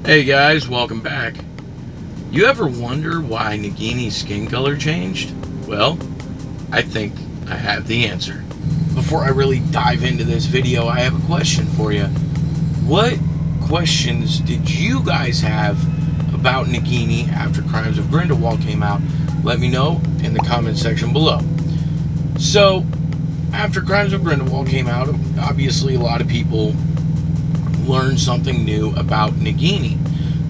Hey guys, welcome back. You ever wonder why Nagini's skin color changed? Well, I think I have the answer. Before I really dive into this video, I have a question for you. What questions did you guys have about Nagini after Crimes of Grindelwald came out? Let me know in the comment section below. So, after Crimes of Grindelwald came out, obviously a lot of people learned something new about Nagini,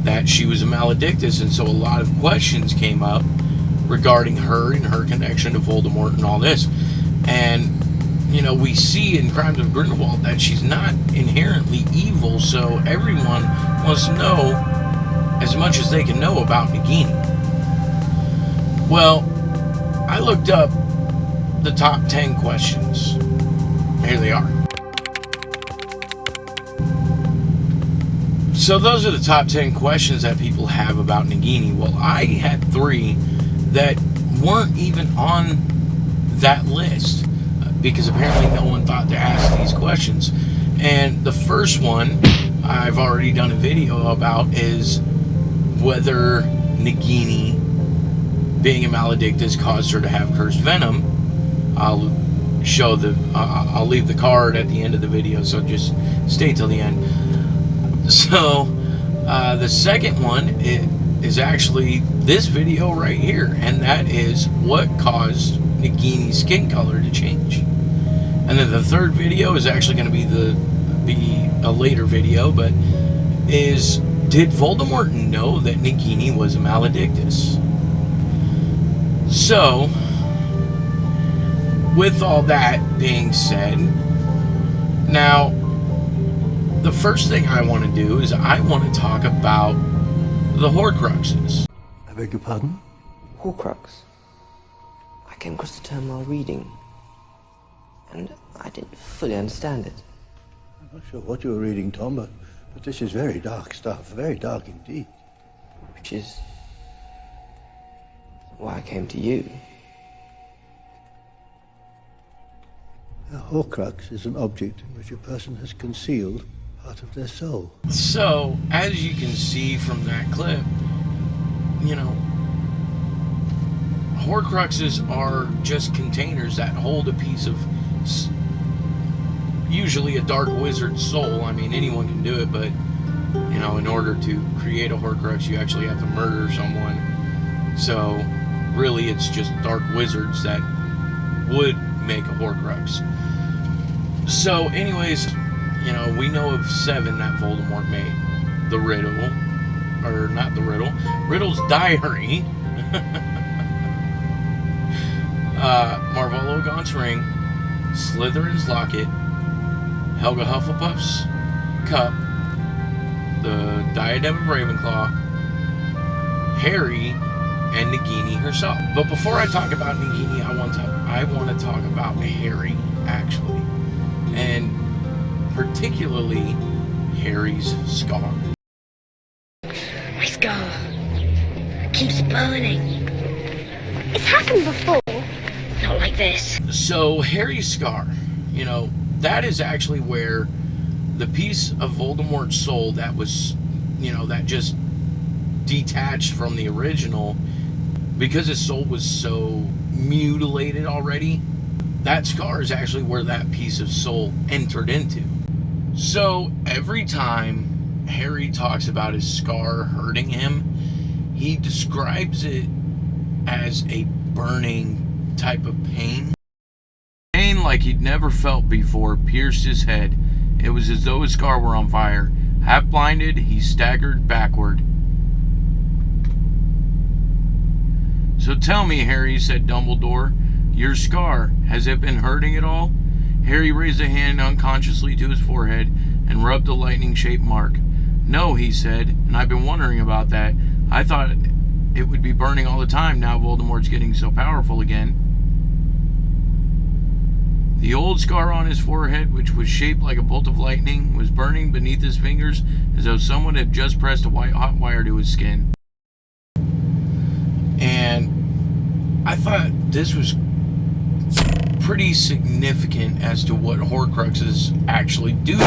that she was a maledictus, and so a lot of questions came up regarding her and her connection to Voldemort and all this. And you know, we see in Crimes of Grindelwald that she's not inherently evil, so everyone wants to know as much as they can know about Nagini. Well, I looked up the top 10 questions. Here they are. So those are the top 10 questions that people have about Nagini. Well, I had 3 that weren't even on that list because apparently no one thought to ask these questions. And the first one I've already done a video about is whether Nagini being a maledictus caused her to have cursed venom. I'll leave the card at the end of the video, so just stay till the end. So, the second one is actually this video right here, and that is what caused Nagini's skin color to change. And then the third video is actually going to be a later video, but is, did Voldemort know that Nagini was a maledictus? So, with all that being said, now, the first thing I want to do is I want to talk about the Horcruxes. I beg your pardon? Horcrux. I came across the term while reading, and I didn't fully understand it. I'm not sure what you were reading, Tom, but this is very dark stuff, very dark indeed. Which is why I came to you. A Horcrux is an object in which a person has concealed part of their soul. So, as you can see from that clip, you know, Horcruxes are just containers that hold a piece of, usually a dark wizard's soul. I mean, anyone can do it, but, you know, in order to create a Horcrux, you actually have to murder someone. So, really, it's just dark wizards that would make a Horcrux. So, anyways, you know, we know of 7 that Voldemort made. The Riddle, or not the Riddle, Riddle's Diary, Marvolo Gaunt's Ring, Slytherin's Locket, Helga Hufflepuff's Cup, the Diadem of Ravenclaw, Harry, and Nagini herself. But before I talk about Nagini, I want to talk about Harry, actually. And particularly Harry's scar. My scar keeps burning. It's happened before. Not like this. So Harry's scar, you know, that is actually where the piece of Voldemort's soul that was, you know, that just detached from the original, because his soul was so mutilated already, that scar is actually where that piece of soul entered into. So every time Harry talks about his scar hurting him, he describes it as a burning type of pain. Pain like he'd never felt before pierced his head. It was as though his scar were on fire. Half blinded, he staggered backward. So tell me, Harry, said Dumbledore, your scar, has it been hurting at all? Harry raised a hand unconsciously to his forehead and rubbed a lightning-shaped mark. No, he said, and I've been wondering about that. I thought it would be burning all the time now Voldemort's getting so powerful again. The old scar on his forehead, which was shaped like a bolt of lightning, was burning beneath his fingers as though someone had just pressed a white-hot wire to his skin. And I thought this was pretty significant as to what Horcruxes actually do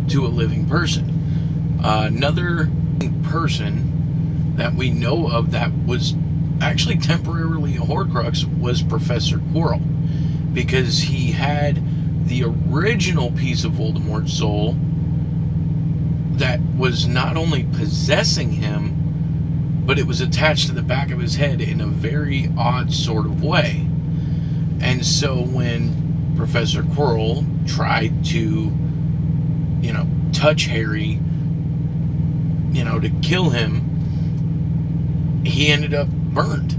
to a living person. Another person that we know of that was actually temporarily a Horcrux was Professor Quirrell, because he had the original piece of Voldemort's soul that was not only possessing him, but it was attached to the back of his head in a very odd sort of way. And so when Professor Quirrell tried to, touch Harry, to kill him, he ended up burned.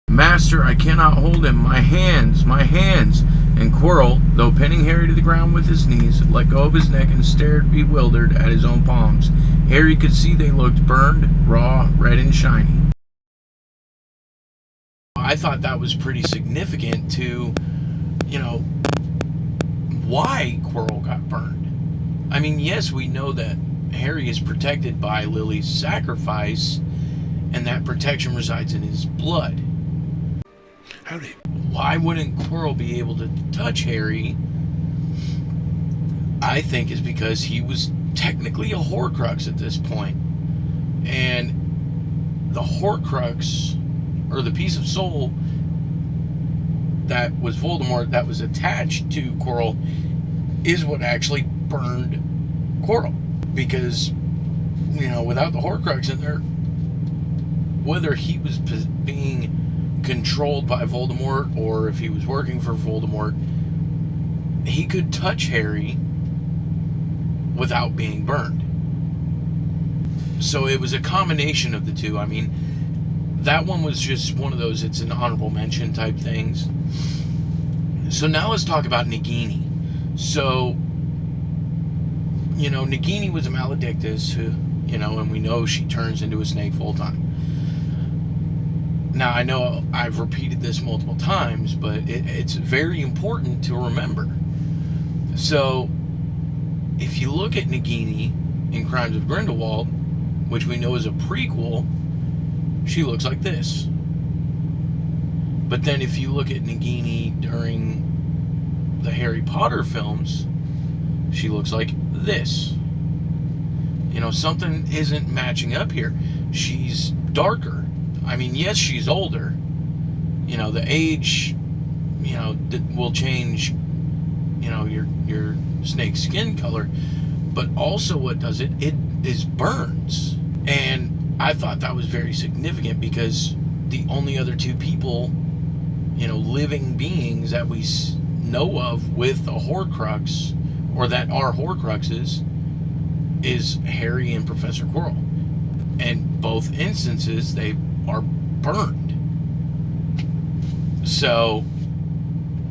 Master, I cannot hold him. My hands, my hands. And Quirrell, though pinning Harry to the ground with his knees, let go of his neck and stared bewildered at his own palms. Harry could see they looked burned, raw, red, and shiny. I thought that was pretty significant to, why Quirrell got burned. I mean, yes, we know that Harry is protected by Lily's sacrifice, and that protection resides in his blood. Harry. Why wouldn't Quirrell be able to touch Harry? I think is because he was technically a Horcrux at this point. And the Horcrux, or the piece of soul that was Voldemort that was attached to Quirrell, is what actually burned Quirrell. Because, without the Horcrux in there, whether he was being controlled by Voldemort or if he was working for Voldemort, he could touch Harry without being burned. So it was a combination of the two. I mean, that one was just one of those, it's an honorable mention type things. So now let's talk about Nagini. So, Nagini was a Maledictus who, and we know she turns into a snake full time. Now, I know I've repeated this multiple times, but it's very important to remember. So, if you look at Nagini in Crimes of Grindelwald, which we know is a prequel, she looks like this. But then if you look at Nagini during the Harry Potter films, she looks like this. Something isn't matching up here. She's darker. I mean, yes, she's older. The age, will change, your snake's skin color. But also what does it is burns. And I thought that was very significant because the only other two people, living beings that we know of with a Horcrux, or that are Horcruxes, is Harry and Professor Quirrell. And both instances, they are burned. So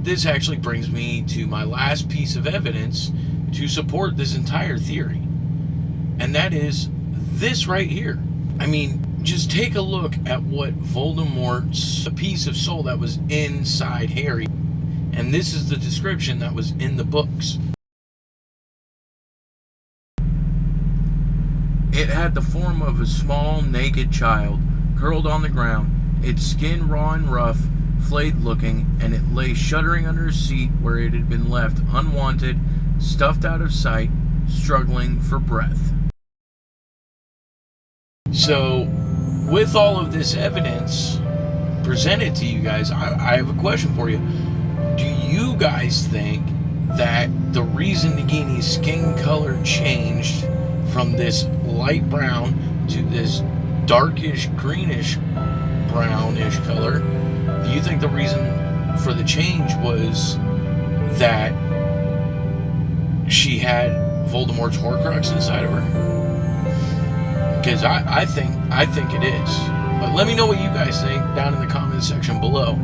this actually brings me to my last piece of evidence to support this entire theory, and that is this right here. I mean, just take a look at what Voldemort's piece of soul that was inside Harry, and this is the description that was in the books. It had the form of a small, naked child, curled on the ground, its skin raw and rough, flayed looking, and it lay shuddering under a seat where it had been left unwanted, stuffed out of sight, struggling for breath. So, with all of this evidence presented to you guys, I have a question for you. Do you guys think that the reason Nagini's skin color changed from this light brown to this darkish greenish brownish color, do you think the reason for the change was that she had Voldemort's Horcrux inside of her? Because I think it is. But let me know what you guys think down in the comment section below.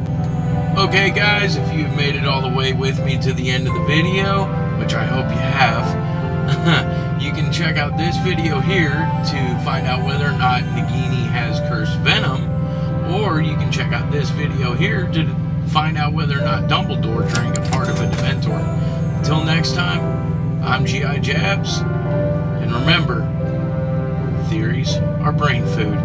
Okay guys, if you've made it all the way with me to the end of the video, which I hope you have, you can check out this video here to find out whether or not Nagini has cursed venom, or you can check out this video here to find out whether or not Dumbledore drank a part of a Dementor. Until next time, I'm G.I. Jabs, and remember, theories are brain food.